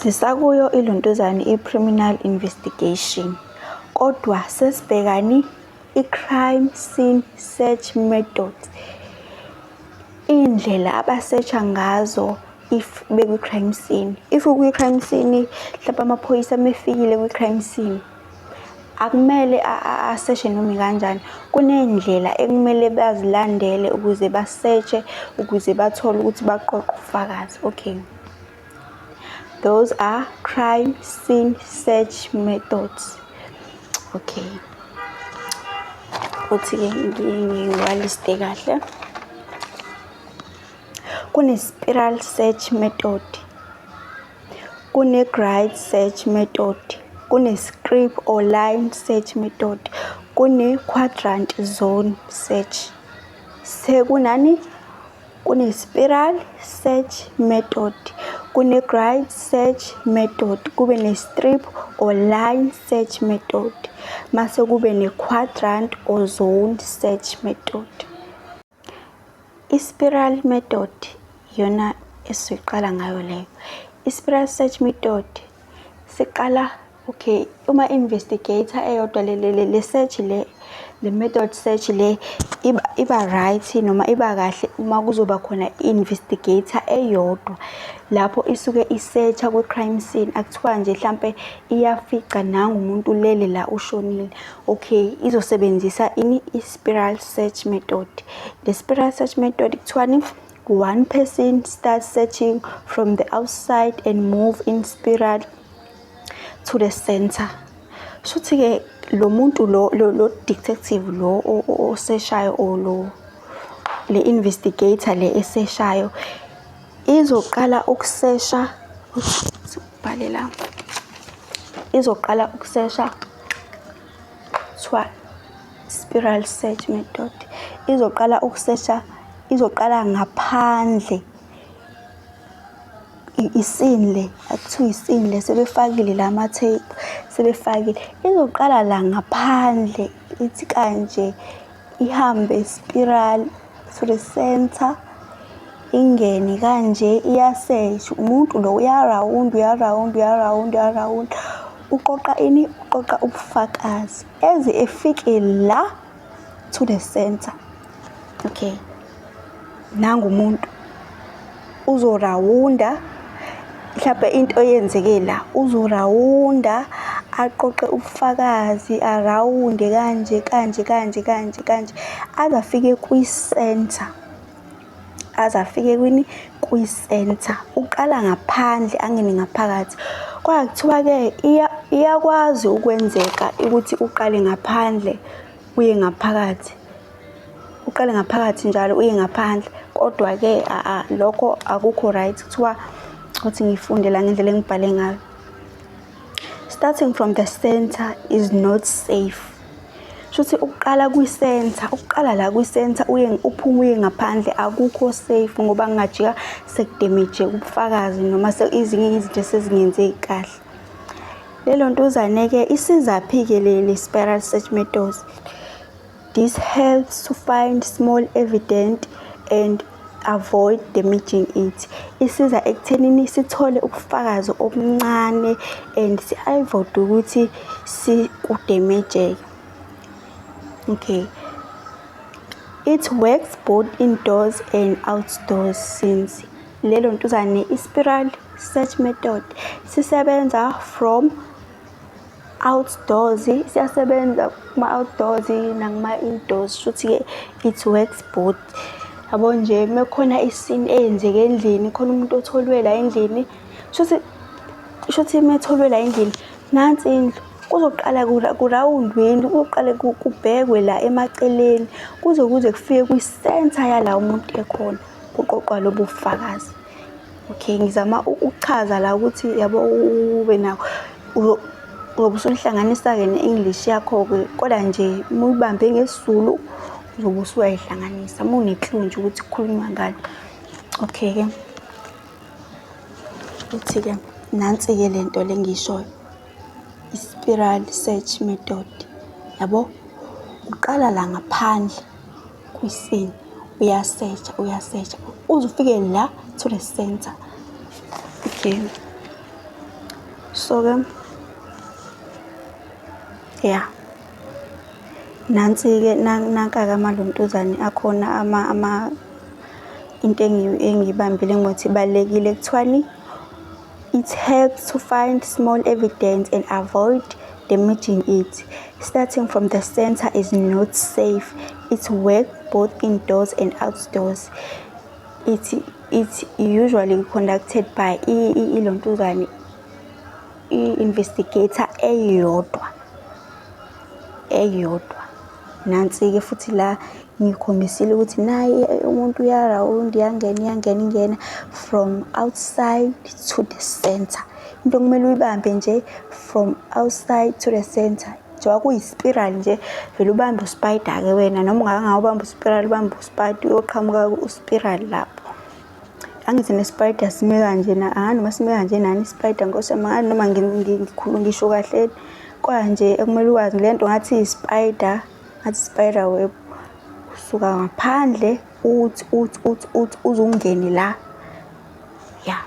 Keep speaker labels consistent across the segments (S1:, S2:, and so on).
S1: Sisakuyo ilontuzane i-criminal investigation, kodwa sesibhekani i-crime scene search methods. Indlela abasetsha ngazo if bekwi-crime scene. If ukwi-crime scene, mhlawumbe amaphoyisa mefikile kwi-crime scene, akumele aseshe noma kanjani. Kunendlela ekumele bazilandele ukuze basetshe, ukuze bathole ukuthi baqoqe ubufakazi. Okay. Those are crime scene search methods. Okay. Uthi-ke ngiwaliste kahle. Kune-spiral search method, kune-grid search method, kune-script or line search method, kune-quadrant zone search. Sekunani? Kune-spiral search method, kune-grid search method, kube ne-strip or line search method, mase kube ne-quadrant or zone search method. I-spiral method yona esiqala ngayo leyo. I-spiral search method siqala, okay, uma investigator eyodwa le search le method search le iba right noma iba kahle uma kuzoba khona investigator eyodwa lapho isuke isearcha kwi-crime scene, akuthiwa nje mhlambe iyafica nangumuntu lele la ushonile. Okay, izosebenzisa i-spiral search method. The spiral search method kuthiwani? One person starts searching from the outside and move in spiral to the center. Shuthi-ke lo muntu lo detective lo oseshayo or le investigator le eseshayo izoqala ukusesha, ubhalela, izoqala ukusesha spiral search method. Izoqala ukusesha, izoqala ngaphandle iscene, akuthiwa iscene sebefakile lama tape, sebefakile. Izoqala la ngaphandle ithi kanje, ihambe spiral to the center, ingene kanje, iyasearch. Umuntu lo uyaround, uqoqa ini? Uqoqa ubufakazi eze efike la to the center. Okay, nangu umuntu uzorawunda, mhlawumbe into eyenzeke la, uzorawunda aqoqe ubufakazi, arawunde kanje azafike kwi-center. Azafike kwini? Kwi-center. Uqala ngaphandle angene ngaphakathi. Kwakuthiwa-ke iyakwazi ukwenzeka ukuthi uqale ngaphandle uye ngaphakathi. Uqale ngaphakathi njalo uye ngaphandle, kodwa-ke lokho akukho right. Kuthiwa ukuthi ngifunde la ngendlela engibhale ngayo. Starting from the center is not safe. Shuthi uqala kwi-center, uqala la kwi-center uphume uye ngaphandle akukho safe ngoba ngajika sekudamage ubufakazi noma ezinye izinto sezingenzeki kahle. Lelo ntuzane-ke isizaphi-ke le spiral search methods. This helps to find small evidence and avoid damaging it. Isiza ekuthenini sithole ubufakazi obuncane and si-avoid ukuthi sikudamage. Okay. It works both indoors and outdoors since lelo ntuzane i-spiral search method sisebenza from outdoors, siyasebenza kuma-outdoors nakuma-indoors. Shuthi-ke it works both. Yabo nje mekhona iscene eyenzeke endlini, khona umuntu otholwe la endlini, shuthi metholwe la endlini, nansi indlu, kuzoqala kurawundwe indlu, kuzoqala kubhekwe la emaceleni kuze kufike kwi-center yala umuntu ekhona kuqoqwa lobu bufakazi. Okay, ngizama ukuchaza la ukuthi yabo ube nawo uzobe usulihlanganisa-ke ne-English yakho-ke, kodwa nje uma uyibambe ngesiZulu uzobe usuyayihlanganisa uma une-clue nje ukuthi kukhulunywa ngani. Okay-ke, uthi-ke nansi-ke lento le ngishoyo, i-spiral search method. Yabo, uqala la ngaphandle kwi-scene, uyasearcha uze ufike la to the center. Okay. So-ke yeah, nansi-ke nanka-ke amalontuzane akhona into engiyibambile engithi ibalulekile kuthiwani, it helps to find small evidence and avoid damaging it. Starting from the center is not safe. It works both indoors and outdoors. It's usually conducted by ilontuzane i-investigator eyodwa. Nansi-ke futhi la ngikhombisile ukuthi naye umuntu uyarawundi iyangena from outside to the center. Into okumele uyibambe nje from outside to the center. Njengoba kuyi-spiral nje vele ubambe uspider-ke wena, noma ungangawubambi uspiral ubambe uspider uyoqhamuka uspiral lapho. Angithi ne-spider sime kanje noma sime kanje nani i-spider noma ngisho kahle kwanje ekumele ukwazi lento ngathi i-spider, ngathi spider web. Usuka ngaphandle uthi uzungene la. Yeah.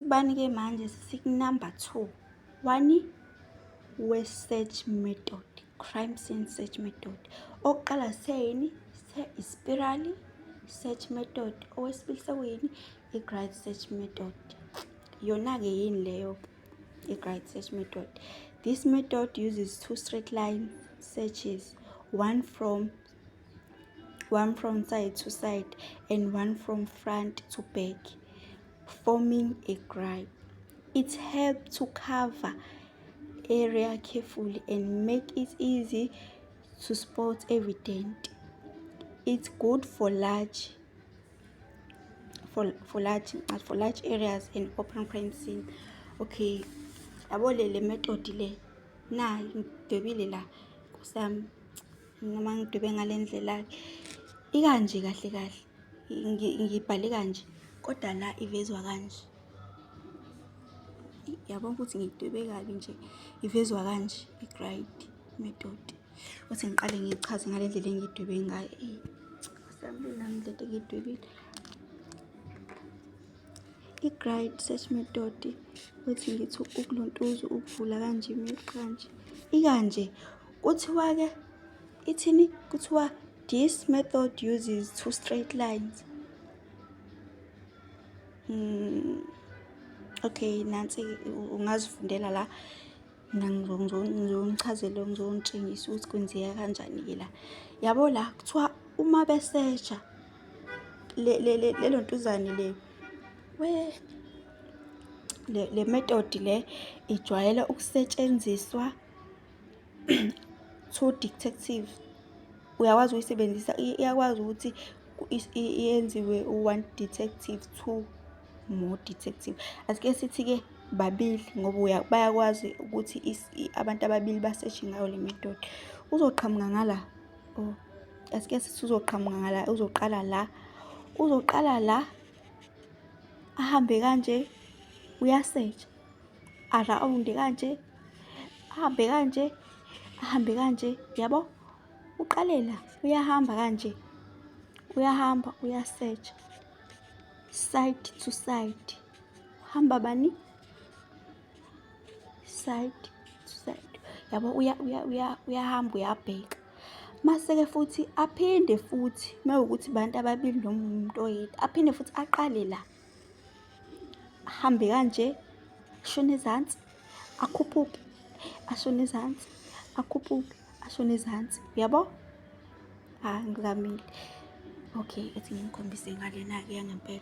S1: Bani-ke manje siku-number 2. 1 we-search method, crime scene search method. Okokuqala seyini i-spiral search method. Okwesibili sekuyini i-grid search method. Yona-ke yini leyo i-grid search method? This method uses 2 straight line searches, one from side to side and one from front to back, forming a grid. It helps to cover area carefully and make it easy to spot evidence. It's good for large areas and open crime scene. Okay, yabo le method le na ngidwebile la kusami noma ngidwebe ngale ndlela ikanje kahle ngibhale kanje kodwa la ivezwa kanje. Yabona ukuthi ngidwebe kabi nje ivezwa kanje i-grid method. Uthi ngiqale ngichaze ngale ndlela engidwebe ngayo. Kusami nami le nto ngidwebile. I-grid search method uthi ngithi ukulontuza ukuvula kanje imigqa kanje ikanje. Kuthiwa-ke ithini? Kuthiwa this method uses 2 straight lines. Okay, nansi ungazifundela la. Ngizonichazela ngizonitshengisa ukuthi kwenzeka kanjani-ke la. Yabo la kuthiwa uma besearcha le lontuzane le method le ijwayela ukusetshenziswa to detective. Uyakwazi ukuyisebenzisa, iyakwazi ukuthi yenziwe u-1 detective, 2 more detective. Asike sithi-ke babili ngoba bayakwazi ukuthi abantu ababili basearch ngayo le method. Uzoqhamuka ngala. Asike sithi uzoqhamuka ngala, uzoqala la ahambe kanje uyasearch, arawundi kanje, ahambe kanje, yabo? Uqale la uyahamba kanje, uyahamba uyasearch side to side. Hamba bani? Side to side. Yabo uyahamba uyabheka. Mase-ke futhi aphinde futhi mawukuthi bantu ababili noma umuntu oyedwa aphinde futhi aqale la. Ahambe kanje, ashone ezansi, akhuphuke, ashone ezansi, akhuphuke, ashone ezansi. Yabo? Ngizamile. Okay, ethi ngikhombise ngalena-ke yangempela.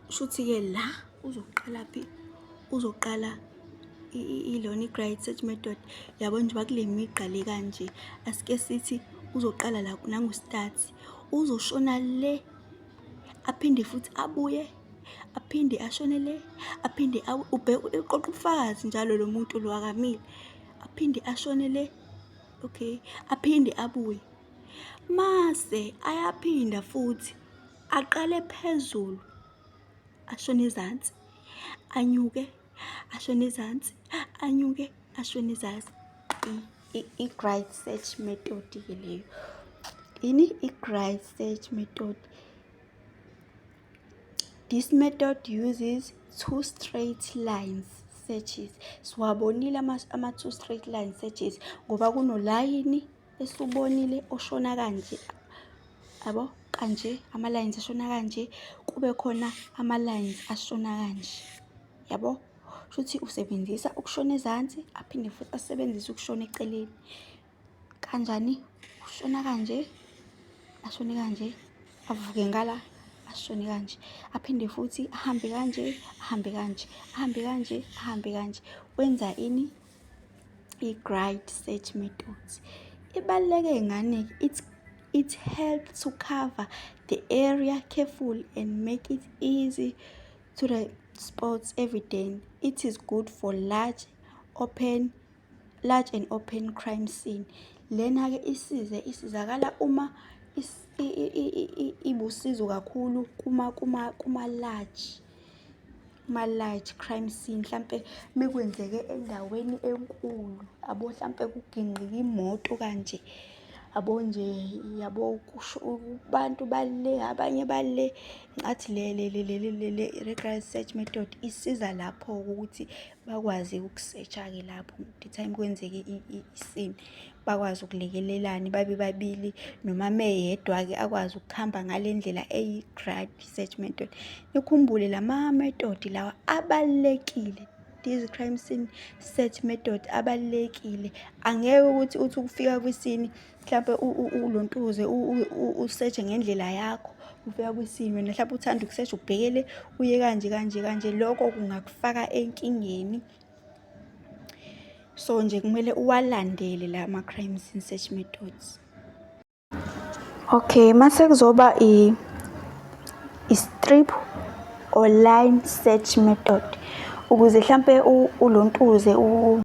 S1: Shuthi-ke la uzoqala ilona i-grid search method. Yabo njengoba kule migqa le kanje, asike sithi uzoqala la nangu-start. Uzoshona le, aphinde futhi abuye, aphinde ashone le, aphinde uqoqa ubufakazi njalo lo muntu lo akamile. Aphinde ashone le, okay, aphinde abuye. Mase ayaphinda futhi aqale phezulu, ashone ezansi, anyuke, ashone ezansi, anyuke, ashone ezansi. I-grid search method-ke leyo. Ini i-grid search method. This method uses two straight lines searches. Siwabonile ama-two straight line searches ngoba kunolayini esubonile oshona kanje, yabo, kanje, ama-lines ashona kanje, kube khona ama-lines ashona kanje, yabo. Shuthi usebenzisa ukushona ezansi aphinde futhi asebenzise ukushona eceleni. Kanjani? Ushona kanje, ashone kanje, avuke ngala, ashone kanje, aphinde futhi ahambe kanje, ahambe kanje, ahambe kanje, ahambe kanje. Wenza ini? I-grid search methods. Ibaluleke ngani-ke? It helps to cover the area carefully and make it easy to the spots evident. It is good for large and open crime scene. Lena-ke isizakala uma ibusizo kakhulu kuma-large crime scene. Mhlampe mekwenzeke endaweni enkulu, abo, hlampe kuginqike imoto kanje, yabo nje, yabo, kusho abantu bale, abanye bale. Ngathi le grid search method isiza lapho ukuthi bakwazi ukusetsha-ke lapho the time kwenzeke isini, bakwazi ukulekelelana babe babili, noma meyedwa-ke akwazi ukuhamba ngale ndlela eyi-grid search method. Nikhumbule lama-method lawa abalulekile. This crime scene search method abalulekile. Angeke ukuthi uthi ukufika kwisini mhlampe ulontuze usearch ngendlela yakho, ufika kwisini wena mhlampe uthanda ukusearch ubhekele uye kanje kanje kanje, lokho kungakufaka enkingeni. So nje kumele uwalandele la crime scene search methods. Okay, mase kuzoba i-strip or line search method. Ukuze mhlampe ulontuze